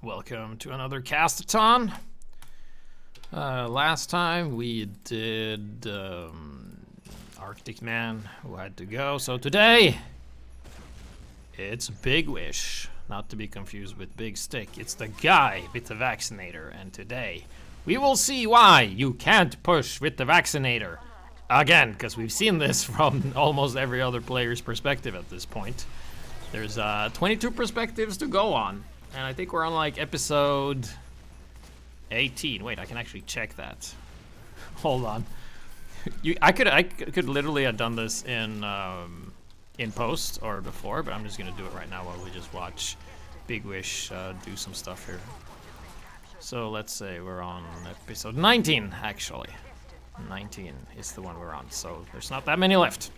Welcome to another Castaton. Last time we did Arctic Man who had to go, so today it's Bigwish, not to be confused with Big Stick. It's the guy with the vaccinator, and today we will see why you can't push with the vaccinator. Again, because we've seen this from almost every other player's perspective at this point. There's 22 perspectives to go on, and I think we're on like episode 18. Wait, I can actually check that. Hold on. I could literally have done this in post or before, but I'm just gonna do it right now while we just watch Bigwish do some stuff here. So let's say we're on episode 19, actually. 19 is the one we're on, so there's not that many left.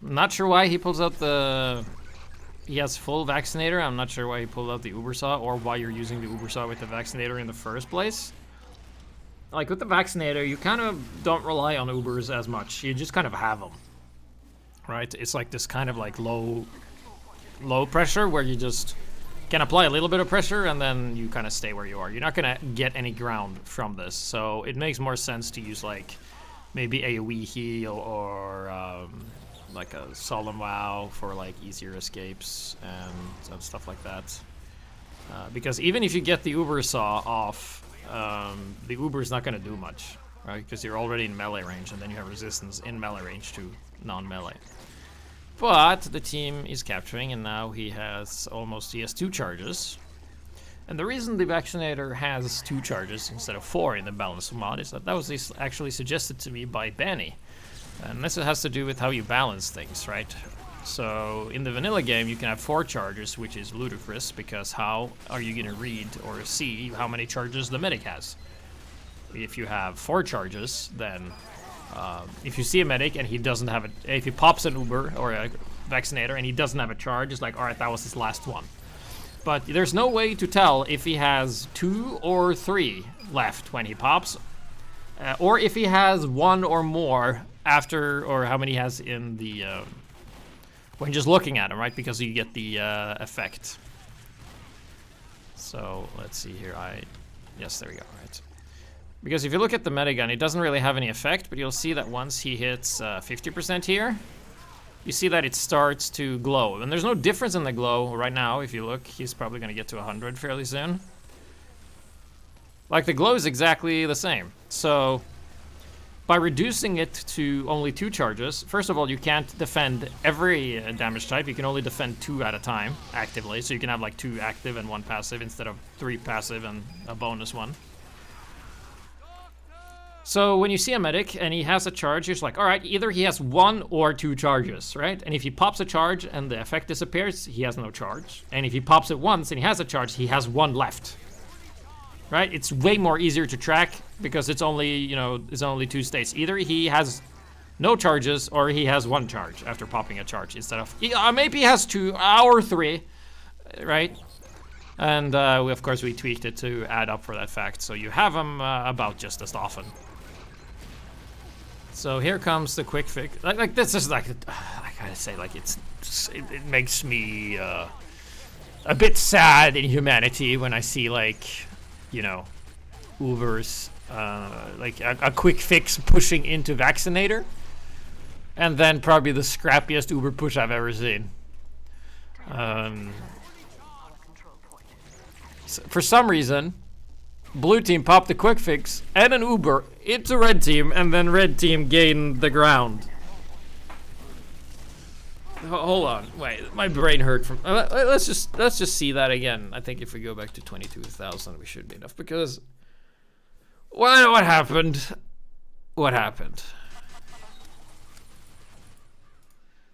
I'm not sure why he pulls out the... He has full vaccinator. I'm not sure why he pulled out the Uber Saw or why you're using the Uber Saw with the vaccinator in the first place. Like with the vaccinator, you kind of don't rely on Ubers as much. You just kind of have them, right? It's like this kind of like low pressure where you just can apply a little bit of pressure and then you kind of stay where you are. You're not gonna get any ground from this, so it makes more sense to use like maybe AoE heal or like a solemn wow for like easier escapes and stuff like that. Because even if you get the Uber Saw off, the Uber's not gonna do much, right? Because you're already in melee range and then you have resistance in melee range to non-melee. But the team is capturing, and now he has 2 charges. And the reason the vaccinator has 2 charges instead of 4 in the Balancemod is that was actually suggested to me by Benny. And this has to do with how you balance things, right? So in the vanilla game you can have 4 charges, which is ludicrous, because how are you gonna read or see how many charges the medic has? If you have 4 charges, then if you see a medic and he doesn't have if he pops an Uber or a vaccinator and he doesn't have a charge, it's like, alright, that was his last one. But there's no way to tell if he has 2 or 3 left when he pops, or if he has 1 or more after, or how many he has in the when just looking at him, right? Because you get the effect. So let's see here. Yes, there we go. Right. Because if you look at the metagun, it doesn't really have any effect, but you'll see that once he hits 50% here, you see that it starts to glow. And there's no difference in the glow right now. If you look, he's probably going to get to 100 fairly soon. Like, the glow is exactly the same. So by reducing it to only 2 charges, first of all, you can't defend every damage type. You can only defend 2 at a time actively. So you can have like 2 active and 1 passive instead of 3 passive and a bonus one. So when you see a medic and he has a charge, you're just like, alright, either he has 1 or 2 charges, right? And if he pops a charge and the effect disappears, he has no charge. And if he pops it once and he has a charge, he has 1 left. Right? It's way more easier to track because it's only, you know, it's only 2 states. Either he has no charges or he has 1 charge after popping a charge instead of, maybe he has 2 or 3, right? And of course we tweaked it to add up for that fact, so you have them about just as often. So here comes the quick fix. Like this is like, I gotta say, like it makes me a bit sad in humanity when I see, like, you know, Ubers, like a quick fix pushing into vaccinator, and then probably the scrappiest Uber push I've ever seen. So for some reason, blue team popped the quick fix and an Uber into red team, and then red team gained the ground. Hold on, wait, my brain hurt from. Let's just see that again. I think if we go back to 22,000, we should be enough. Because what happened? What happened?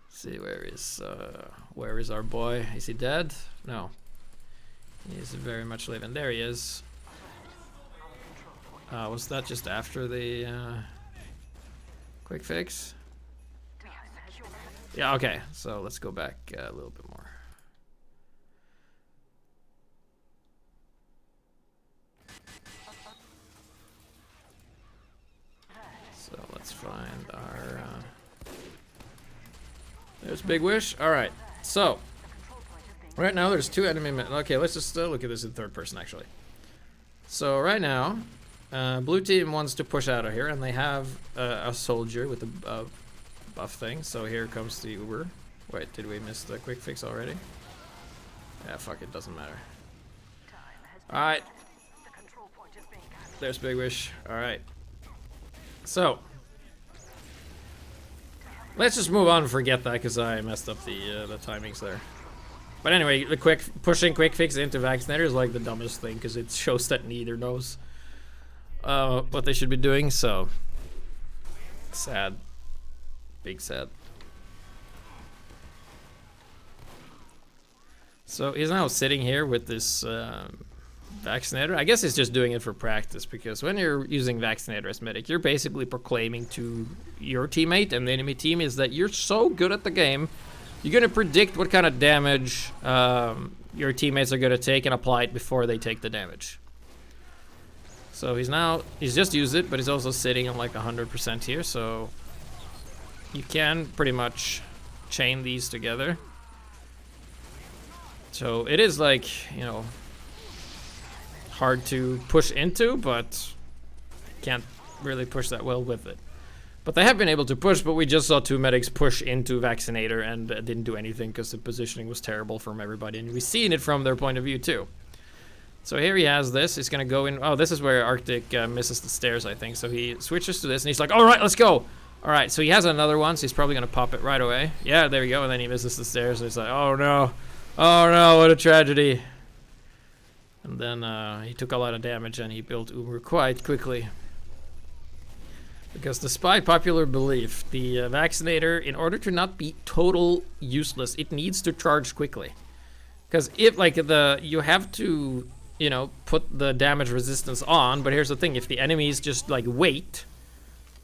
Let's see, where is our boy? Is he dead? No, he's very much living. There he is. Was that just after the quick fix? Yeah, okay, so let's go back a little bit more. So let's find our... There's Bigwish. Alright, so Right now there's 2 enemy men. Okay, let's just look at this in third person actually. So right now, blue team wants to push out of here, and they have a soldier with a buff thing. So here comes the Uber. Wait, did we miss the quick fix already? Yeah, fuck it, doesn't matter. Alright. There's Bigwish. Alright. So. Let's just move on and forget that, because I messed up the timings there. But anyway, the pushing quick fix into Vaccinator is like the dumbest thing, because it shows that neither knows what they should be doing, so. Sad. Big sad. So he's now sitting here with this Vaccinator. I guess he's just doing it for practice, because when you're using Vaccinator as medic, you're basically proclaiming to your teammate and the enemy team is that you're so good at the game, you're going to predict what kind of damage your teammates are going to take and apply it before they take the damage. So he's just used it, but he's also sitting on like 100% here, so you can pretty much chain these together. So it is like, you know, hard to push into, but can't really push that well with it. But they have been able to push, but we just saw 2 medics push into Vaccinator and didn't do anything because the positioning was terrible from everybody, and we've seen it from their point of view too. So here he has this, he's gonna go in, oh, this is where Arctic misses the stairs, I think, so he switches to this and he's like, alright, let's go! Alright, so he has another one, so he's probably gonna pop it right away. Yeah, there we go, and then he misses the stairs, and he's like, oh no! Oh no, what a tragedy. And then he took a lot of damage and he built Uber quite quickly. Because despite popular belief, the Vaccinator, in order to not be total useless, it needs to charge quickly. Because if, like, you have to, you know, put the damage resistance on, but here's the thing, if the enemies just, like, wait,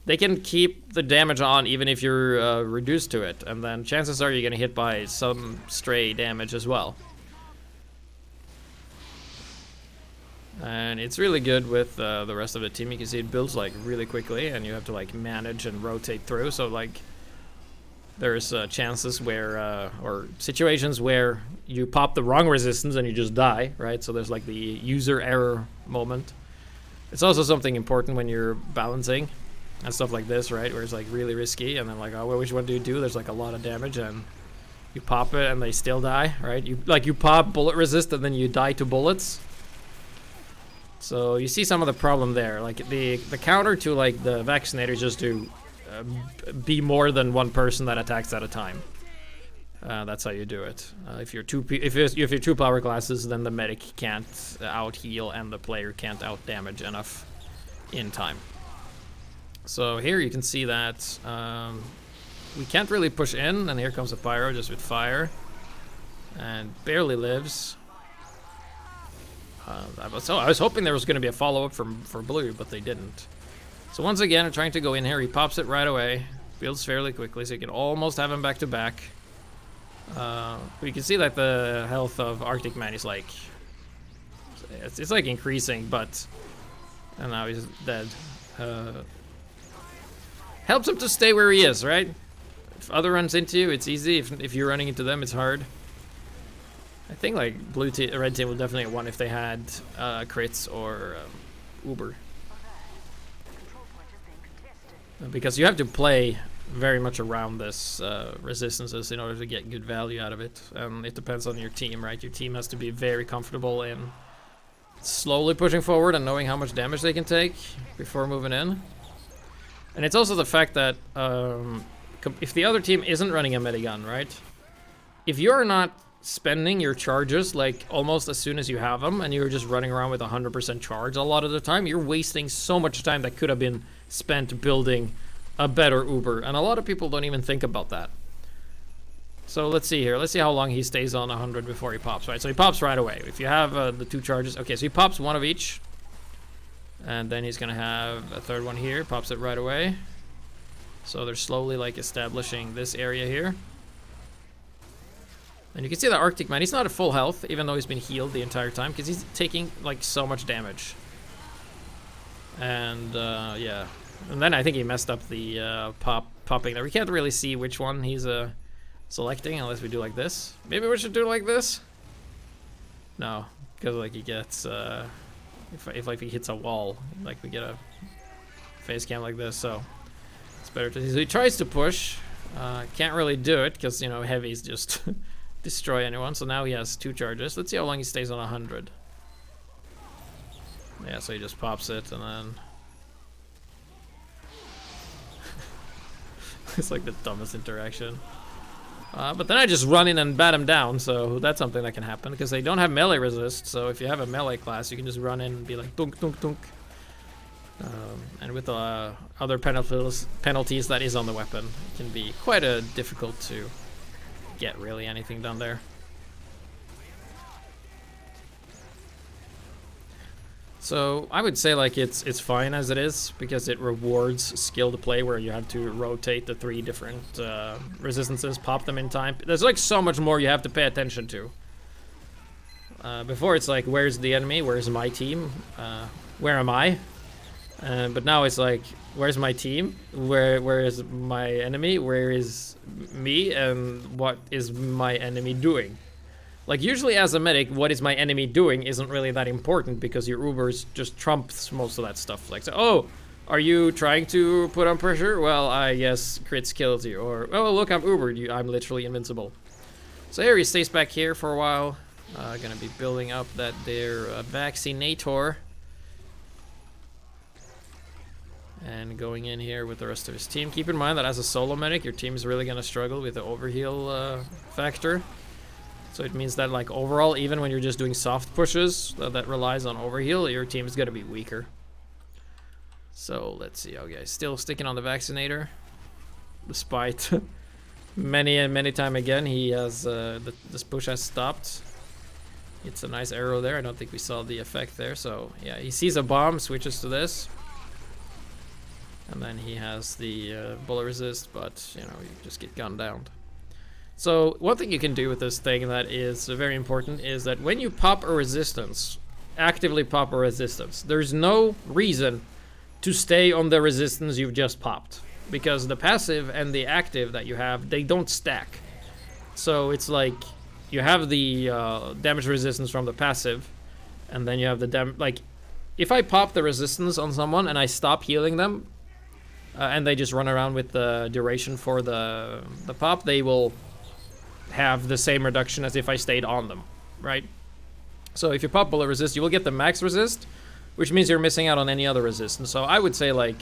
they can keep the damage on even if you're reduced to it, and then chances are you're gonna hit by some stray damage as well. And it's really good with the rest of the team. You can see it builds like really quickly, and you have to like manage and rotate through. So like there's chances where or situations where you pop the wrong resistance and you just die, right? So there's like the user error moment. It's also something important when you're balancing and stuff like this, right? Where it's like really risky, and then like, oh, which one do you do? There's like a lot of damage, and you pop it and they still die, right? You pop bullet resist and then you die to bullets. So you see some of the problem there. Like the counter to like the Vaccinator is just to be more than one person that attacks at a time. That's how you do it. If you're two power classes, then the medic can't out heal and the player can't out damage enough in time. So here you can see that we can't really push in, and here comes a pyro just with fire, and barely lives. I was hoping there was going to be a follow-up for blue, but they didn't. So once again, I'm trying to go in here. He pops it right away, builds fairly quickly, so you can almost have him back to back. But you can see that the health of Arctic Man is like, it's like increasing, but and now he's dead. Helps him to stay where he is, right? If other runs into you, it's easy. If you're running into them, it's hard. I think like red team would definitely have won if they had crits or Uber. Because you have to play very much around this resistances in order to get good value out of it. It depends on your team, right? Your team has to be very comfortable in slowly pushing forward and knowing how much damage they can take before moving in. And it's also the fact that if the other team isn't running a medigun, right? If you're not spending your charges like almost as soon as you have them, and you're just running around with 100% charge a lot of the time, you're wasting so much time that could have been spent building a better Uber, and a lot of people don't even think about that. So let's see here. Let's see how long he stays on 100 before he pops, right? So he pops right away. If you have the 2 charges, okay, so he pops one of each, and then he's gonna have a third one here, pops it right away. So they're slowly like establishing this area here. And you can see that Arctic Man, he's not at full health, even though he's been healed the entire time, because he's taking like so much damage. And yeah, and then I think he messed up the popping there. We can't really see which one he's selecting unless we do like this. Maybe we should do like this. No, because like he gets if like he hits a wall, like we get a face cam like this, so it's better to. So he tries to push, can't really do it because you know heavies just destroy anyone. So now he has 2 charges. Let's see how long he stays on 100. Yeah, so he just pops it and then it's like the dumbest interaction. But then I just run in and bat him down, so that's something that can happen because they don't have melee resist. So if you have a melee class, you can just run in and be like dunk dunk dunk. And with other penalties that is on the weapon, it can be quite difficult to get really anything done there. So I would say like it's fine as it is because it rewards skill to play where you have to rotate the 3 different resistances, pop them in time. There's like so much more you have to pay attention to. Before it's like where's the enemy, where's my team, where am I? But now it's like where's my team, where is my enemy, where is me, and what is my enemy doing? Like, usually as a medic, what is my enemy doing isn't really that important because your Ubers just trumps most of that stuff. Like, so, oh, are you trying to put on pressure? Well, I guess crits kills you. Or, oh, look, I'm Ubered. I'm literally invincible. So here he stays back here for a while. Gonna be building up that their Vaccinator. And going in here with the rest of his team. Keep in mind that as a solo medic, your team is really gonna struggle with the overheal factor. So it means that like overall, even when you're just doing soft pushes that relies on overheal, your team is gonna be weaker. So let's see. Okay, still sticking on the Vaccinator, despite many time again he has this push has stopped. It's a nice arrow there. I don't think we saw the effect there. So yeah, he sees a bomb, switches to this, and then he has the bullet resist, but you know, you just get gunned down. So one thing you can do with this thing that is very important is that when you pop a resistance, actively pop a resistance, there's no reason to stay on the resistance you've just popped, because the passive and the active that you have, they don't stack. So it's like you have the damage resistance from the passive, and then you have the like if I pop the resistance on someone and I stop healing them, and they just run around with the duration for the pop, they will have the same reduction as if I stayed on them, right? So if you pop bullet resist, you will get the max resist, which means you're missing out on any other resistance. So I would say like,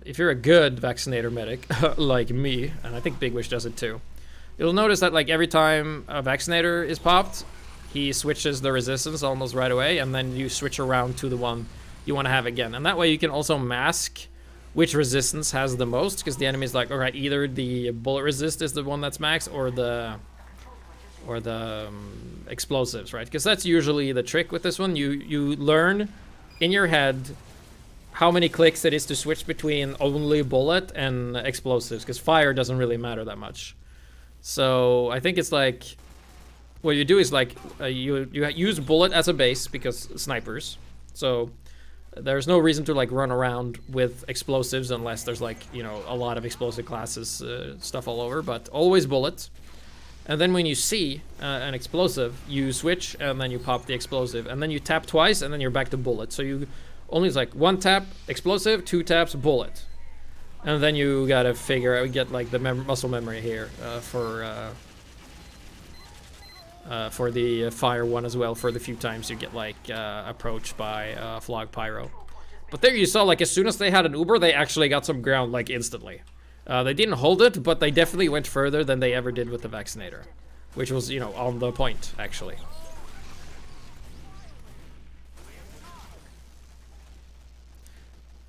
if you're a good Vaccinator medic, like me, and I think Bigwish does it too, you'll notice that like every time a Vaccinator is popped, he switches the resistance almost right away, and then you switch around to the one you want to have again. And that way you can also mask which resistance has the most, because the enemy is like, all right, either the bullet resist is the one that's max, or the explosives, right? Because that's usually the trick with this one. You learn in your head how many clicks it is to switch between only bullet and explosives, because fire doesn't really matter that much. So I think it's like what you do is like you use bullet as a base because snipers. So there's no reason to like run around with explosives unless there's like, you know, a lot of explosive classes stuff all over, but always bullets. And then when you see an explosive, you switch and then you pop the explosive, and then you tap twice and then you're back to bullet. So you only, it's like 1 tap explosive, 2 taps bullet, and then you gotta figure out, get like the muscle memory here for the fire one as well, for the few times you get like approached by Flog Pyro. But there you saw, like as soon as they had an Uber, they actually got some ground like instantly. They didn't hold it, but they definitely went further than they ever did with the Vaccinator, which was, you know, on the point actually.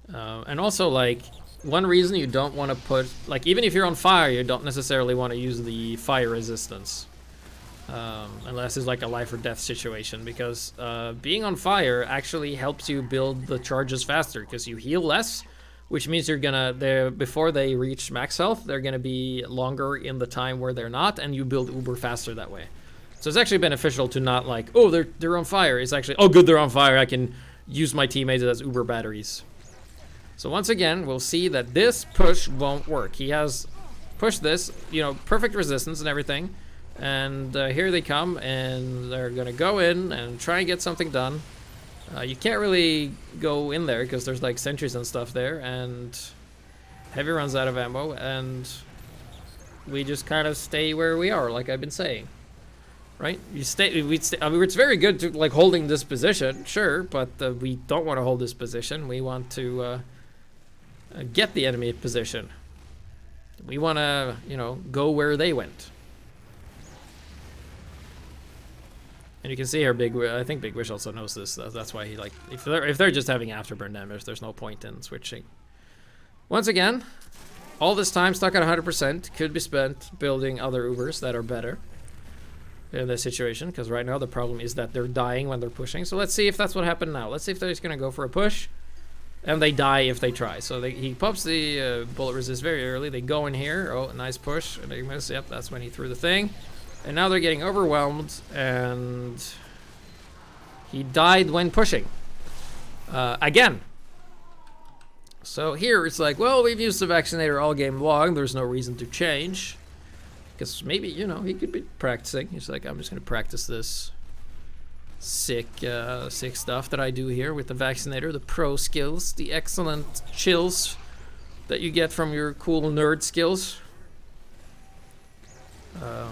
And also, like, one reason you don't want to put, like, even if you're on fire, you don't necessarily want to use the fire resistance. Unless it's like a life or death situation, because being on fire actually helps you build the charges faster, because you heal less, which means you're gonna, before they reach max health, they're gonna be longer in the time where they're not, and you build Uber faster that way. So it's actually beneficial to not like, oh, they're on fire. It's actually, oh good, they're on fire, I can use my teammates as Uber batteries. So once again, we'll see that this push won't work. He has pushed this, you know, perfect resistance and everything. And here they come, and they're gonna go in and try and get something done. You can't really go in there because there's like sentries and stuff there, and heavy runs out of ammo, and we just kind of stay where we are, like I've been saying. Right? We stay. I mean, it's very good to like holding this position, sure, but we don't want to hold this position. We want to get the enemy position. We want to, you know, go where they went. And you can see here, I think Bigwish also knows this. That's why he like, if they're just having afterburn damage, there's no point in switching. Once again, all this time stuck at 100% could be spent building other Ubers that are better in this situation, because right now the problem is that they're dying when they're pushing. So let's see if that's what happened now. Let's see if they're just gonna go for a push, and they die if they try. So he pops the bullet resist very early. They go in here. Oh, nice push, and they miss. Yep, that's when he threw the thing. And now they're getting overwhelmed, and he died when pushing again. So here it's like, well, we've used the vaccinator all game long. There's no reason to change. Because maybe, you know, he could be practicing. He's like, I'm just going to practice this sick stuff that I do here with the vaccinator. The pro skills, the excellent chills that you get from your cool nerd skills. Now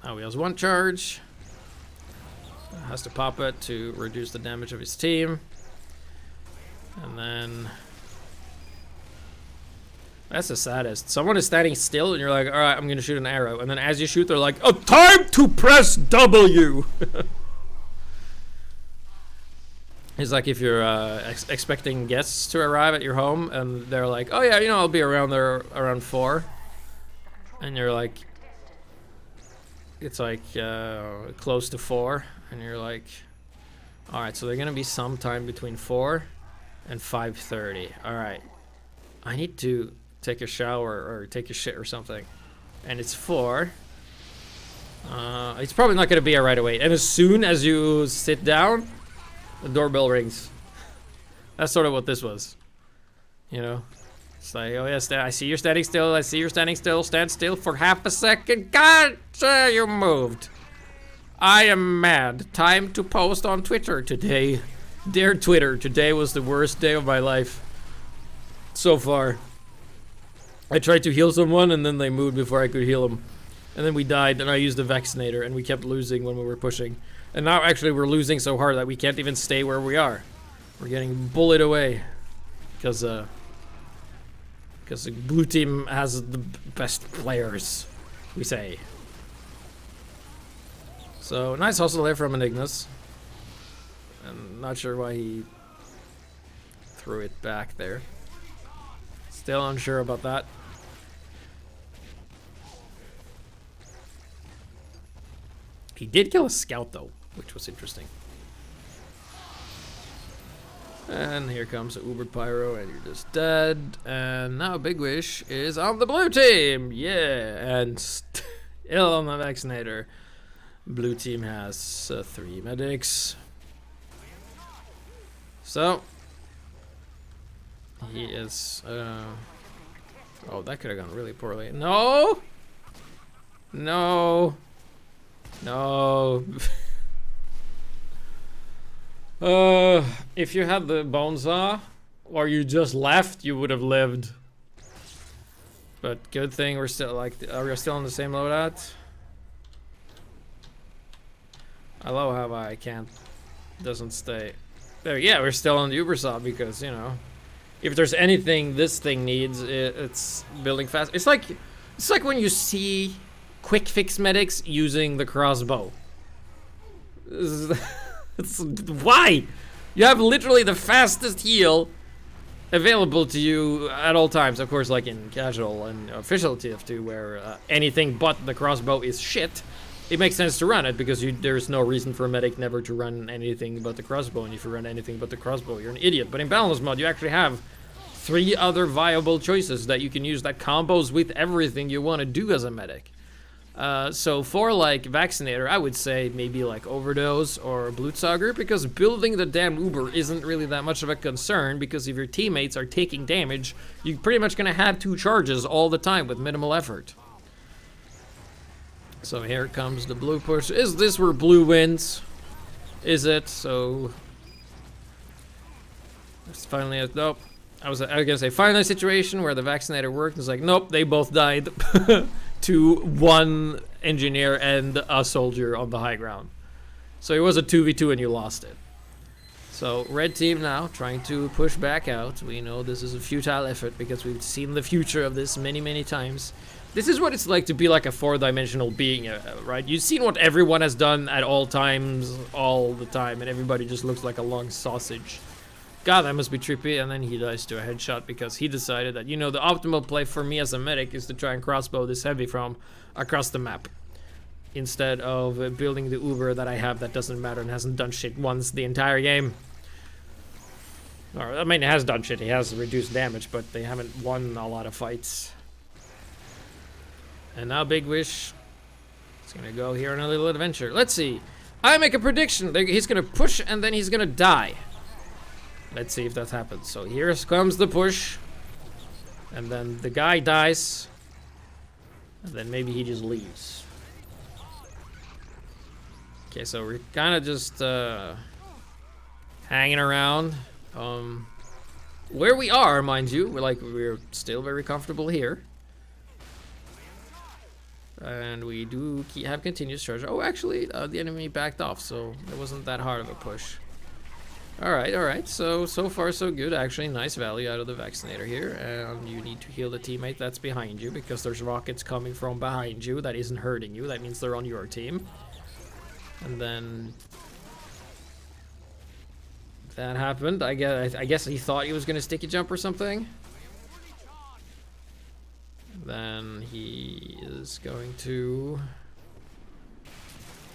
he has one charge. Has to pop it to reduce the damage of his team. And then... That's the saddest. Someone is standing still and you're like, alright, I'm gonna shoot an arrow. And then as you shoot, they're like, oh, time to press W! It's like if you're expecting guests to arrive at your home and they're like, oh yeah, you know, I'll be around there around 4. And you're like, it's like close to 4. And you're like, alright, so they're gonna be sometime between 4 and 5:30. Alright, I need to take a shower or take a shit or something, and it's 4. It's probably not going to be right away, and as soon as you sit down, the doorbell rings. That's sort of what this was, you know. It's like, oh yes, I see you're standing still. I see you're standing still. Stand still for half a second. God, you moved. I am mad. Time to post on Twitter today. Dear Twitter, today was the worst day of my life so far. I tried to heal someone and then they moved before I could heal them. And then we died and I used the vaccinator and we kept losing when we were pushing. And now actually we're losing so hard that we can't even stay where we are. We're getting bullied away. Because the blue team has the best players, we say. So nice hustle there from Enigmas. I'm not sure why he threw it back there. Still unsure about that. He did kill a scout though, which was interesting. And here comes the Uber Pyro, and you're just dead. And now Bigwish is on the blue team! Yeah, and still on the vaccinator. Blue team has 3 medics. So he is oh, that could have gone really poorly. No! No! No! If you had the bone saw, or you just left, you would have lived. But good thing we're still like, are we still on the same loadout? I love how I can't, doesn't stay. There, yeah, we're still on the Uber saw because, you know, if there's anything this thing needs, it's building fast. It's like when you see quick fix medics using the crossbow. It's, why? You have literally the fastest heal available to you at all times. Of course, like in casual and official TF2, where anything but the crossbow is shit. It makes sense to run it because there's no reason for a medic never to run anything but the crossbow, and if you run anything but the crossbow, you're an idiot. But in Balancemod, you actually have 3 other viable choices that you can use that combos with everything you want to do as a medic. So for like Vaccinator, I would say maybe like Overdose or Blutsauger, because building the damn Uber isn't really that much of a concern, because if your teammates are taking damage, you're pretty much gonna have 2 charges all the time with minimal effort. So here comes the blue push. Is this where blue wins? Is it? So it's finally nope. I was gonna say finally a situation where the vaccinator worked. It's like nope, they both died to one engineer and a soldier on the high ground. So it was a 2v2 and you lost it. So red team now trying to push back out. We know this is a futile effort because we've seen the future of this many times. This is what it's like to be like a four-dimensional being, right? You've seen what everyone has done at all times, all the time, and everybody just looks like a long sausage. God, that must be trippy. And then he dies to a headshot because he decided that, you know, the optimal play for me as a medic is to try and crossbow this heavy from across the map, instead of building the Uber that I have that doesn't matter and hasn't done shit once the entire game. Or, I mean, it has done shit. He has reduced damage, but they haven't won a lot of fights. And now Bigwish is gonna go here on a little adventure. Let's see. I make a prediction. He's gonna push and then he's gonna die. Let's see if that happens. So here comes the push. And then the guy dies. And then maybe he just leaves. Okay, so we're kind of just hanging around. Where we are, mind you, we're still very comfortable here. And we do have continuous charge. Oh, actually, the enemy backed off, so it wasn't that hard of a push. Alright. So far, so good. Actually, nice value out of the Vaccinator here. And you need to heal the teammate that's behind you because there's rockets coming from behind you that isn't hurting you. That means they're on your team. And then that happened. I guess he thought he was going to sticky jump or something. Then he is going to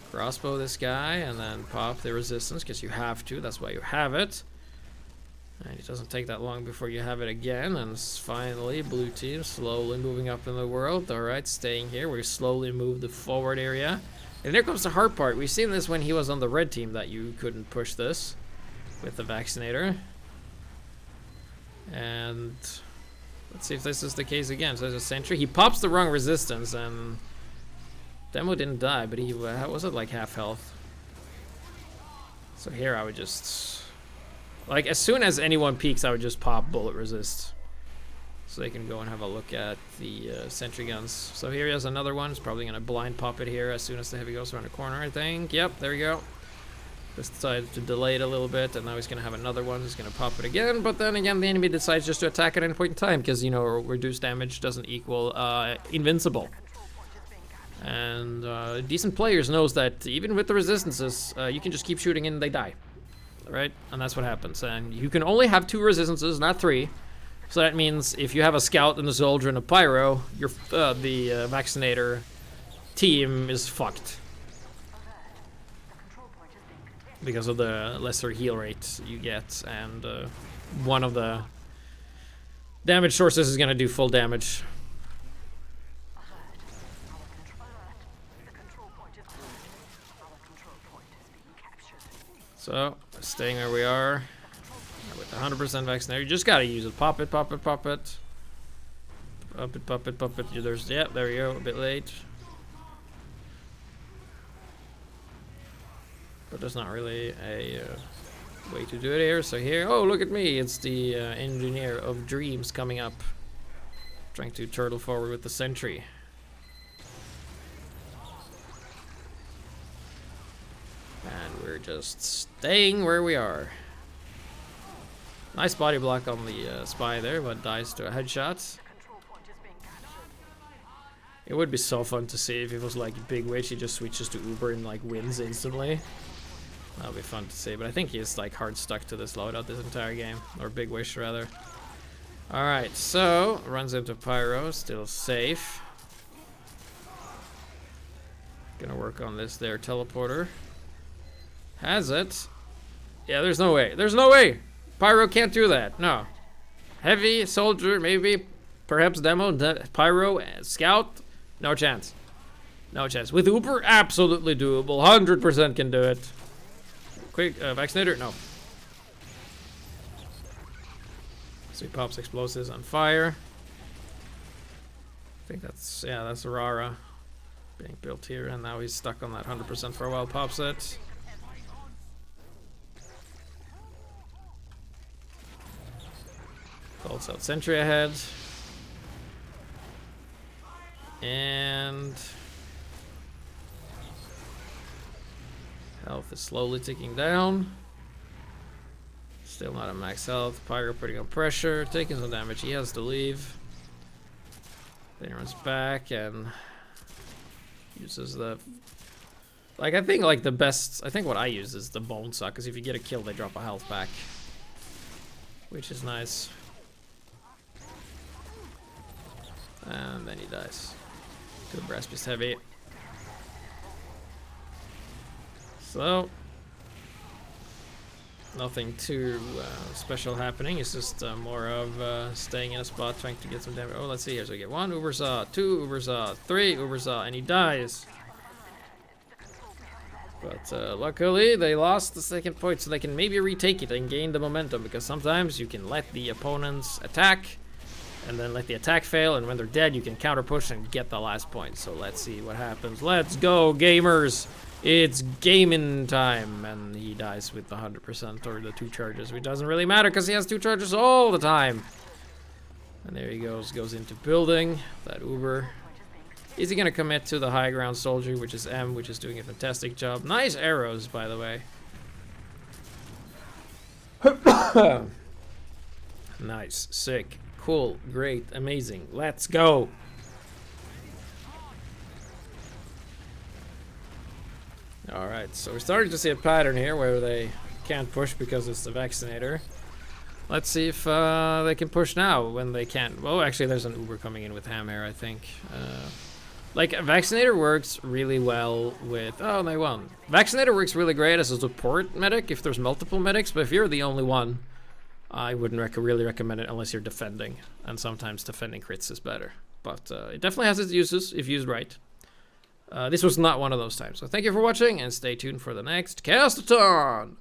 crossbow this guy and then pop the resistance because you have to. That's why you have it. And it doesn't take that long before you have it again. And finally, blue team slowly moving up in the world. Alright, staying here. We slowly move the forward area. And there comes the hard part. We've seen this when he was on the red team that you couldn't push this with the Vaccinator. And let's see if this is the case again. So there's a sentry. He pops the wrong resistance and Demo didn't die, but he was at like half health. So here I would just, like, as soon as anyone peeks, I would just pop bullet resist. So they can go and have a look at the sentry guns. So here he has another one. He's probably going to blind pop it here as soon as the heavy goes around the corner, I think. Yep, there we go. Just decided to delay it a little bit, and now he's going to have another one. He's going to pop it again, but then again, the enemy decides just to attack at any point in time, because, you know, reduced damage doesn't equal invincible. And decent players knows that even with the resistances, you can just keep shooting and they die. Right? And that's what happens. And you can only have 2 resistances, not 3. So that means if you have a scout and a soldier and a pyro, your the Vaccinator team is fucked. Because of the lesser heal rate you get, and one of the damage sources is going to do full damage. So, staying where we are with 100% Vaccinator. You just got to use it. Pop it, pop it, pop it. Pop it, pop it, pop it. There's, yeah, there we go, a bit late. But there's not really a way to do it here. So here, oh, look at me. It's the engineer of dreams coming up. Trying to turtle forward with the sentry. And we're just staying where we are. Nice body block on the spy there, but dies to a headshot. It would be so fun to see if it was like Bigwish, he just switches to Uber and like wins instantly. That would be fun to see, but I think he's like hard stuck to this loadout this entire game. Or Bigwish rather. Alright, so runs into Pyro, still safe. Gonna work on this there teleporter. Has it? Yeah, there's no way. There's no way! Pyro can't do that. No. Heavy, soldier, maybe, perhaps demo, Pyro, scout. No chance. No chance. With Uber, absolutely doable. 100% can do it. Quick, Vaccinator? No. So he pops explosives on fire. I think that's, yeah, that's Rara. being built here, and now he's stuck on that 100% for a while. Pops it. Calls out sentry ahead. And health is slowly ticking down. Still not at max health. Pyro putting on pressure, taking some damage. He has to leave. Then he runs back and uses the... Like, I think, like, the best... I think what I use is the bone suck, because if you get a kill, they drop a health back. Which is nice. And then he dies. Good brass beast heavy. So... Nothing too special happening. It's just more of staying in a spot, trying to get some damage. Oh, let's see here. So we get 1 Ubersaw, 2 Ubersaw, 3 Ubersaw, and he dies. But luckily, they lost the second point, so they can maybe retake it and gain the momentum. Because sometimes you can let the opponents attack, and then let the attack fail, and when they're dead, you can counter push and get the last point. So let's see what happens. Let's go, gamers! It's gaming time, and he dies with the 100% or the 2 charges, which doesn't really matter because he has 2 charges all the time. And there he goes into building that Uber. Is he gonna commit to the high ground soldier, which is M, which is doing a fantastic job? Nice arrows, by the way. Nice, sick, cool, great, amazing. Let's go. Alright, so we're starting to see a pattern here where they can't push because it's the Vaccinator. Let's see if they can push now when they can't. Well, actually, there's an Uber coming in with Hammer, I think. Like, Vaccinator works really well with... Oh, they won. Vaccinator works really great as a support medic if there's multiple medics, but if you're the only one, I wouldn't really recommend it unless you're defending. And sometimes defending crits is better. But it definitely has its uses if used right. This was not one of those times. So thank you for watching, and stay tuned for the next Castaton!